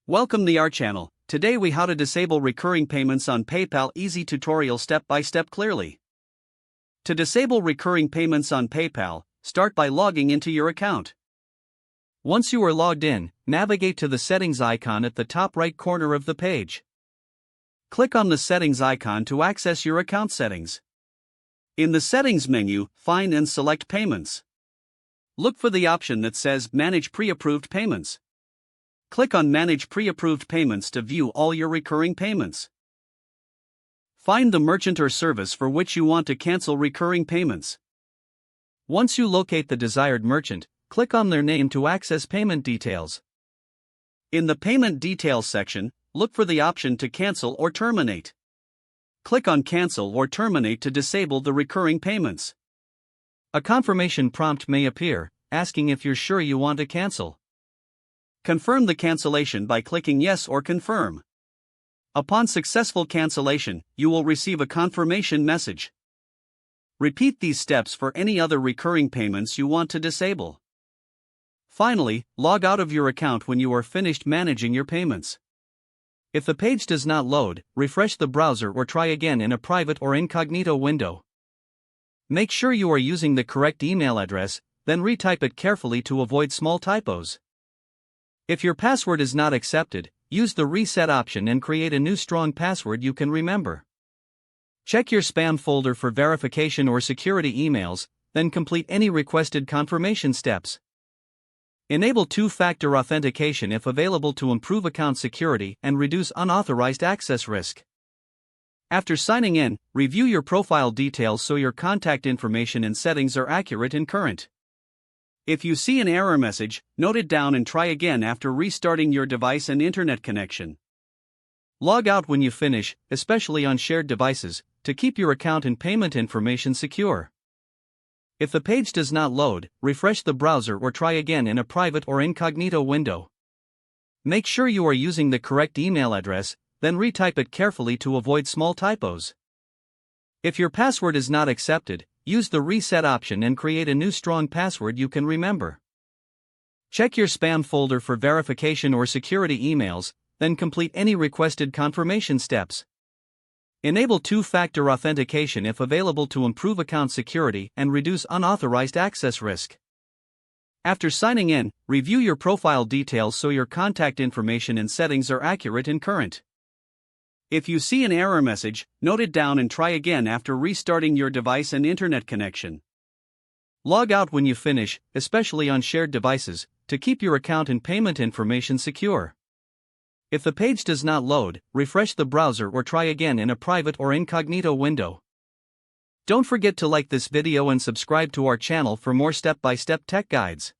Welcome to our channel. Today we how to disable recurring payments on PayPal. Easy tutorial step by step clearly. To disable recurring payments on PayPal, start by logging into your account. Once you are logged in, navigate to the settings icon at the top right corner of the page. Click on the settings icon to access your account settings. In the settings menu, find and select payments. Look for the option that says Manage Pre-Approved Payments. Click on Manage Pre-Approved Payments to view all your recurring payments. Find the merchant or service for which you want to cancel recurring payments. Once you locate the desired merchant, click on their name to access payment details. In the Payment Details section, look for the option to cancel or terminate. Click on Cancel or Terminate to disable the recurring payments. A confirmation prompt may appear, asking if you're sure you want to cancel. Confirm the cancellation by clicking Yes or Confirm. Upon successful cancellation, you will receive a confirmation message. Repeat these steps for any other recurring payments you want to disable. Finally, log out of your account when you are finished managing your payments. If the page does not load, refresh the browser or try again in a private or incognito window. Make sure you are using the correct email address, then retype it carefully to avoid small typos. If your password is not accepted, use the reset option and create a new strong password you can remember. Check your spam folder for verification or security emails, then complete any requested confirmation steps. Enable two-factor authentication if available to improve account security and reduce unauthorized access risk. After signing in, review your profile details so your contact information and settings are accurate and current. If you see an error message, note it down and try again after restarting your device and internet connection. Log out when you finish, especially on shared devices, to keep your account and payment information secure. If the page does not load, refresh the browser or try again in a private or incognito window. Make sure you are using the correct email address, then retype it carefully to avoid small typos. If your password is not accepted, use the reset option and create a new strong password you can remember. Check your spam folder for verification or security emails, then complete any requested confirmation steps. Enable two-factor authentication if available to improve account security and reduce unauthorized access risk. After signing in, review your profile details so your contact information and settings are accurate and current. If you see an error message, note it down and try again after restarting your device and internet connection. Log out when you finish, especially on shared devices, to keep your account and payment information secure. If the page does not load, refresh the browser or try again in a private or incognito window. Don't forget to like this video and subscribe to our channel for more step-by-step tech guides.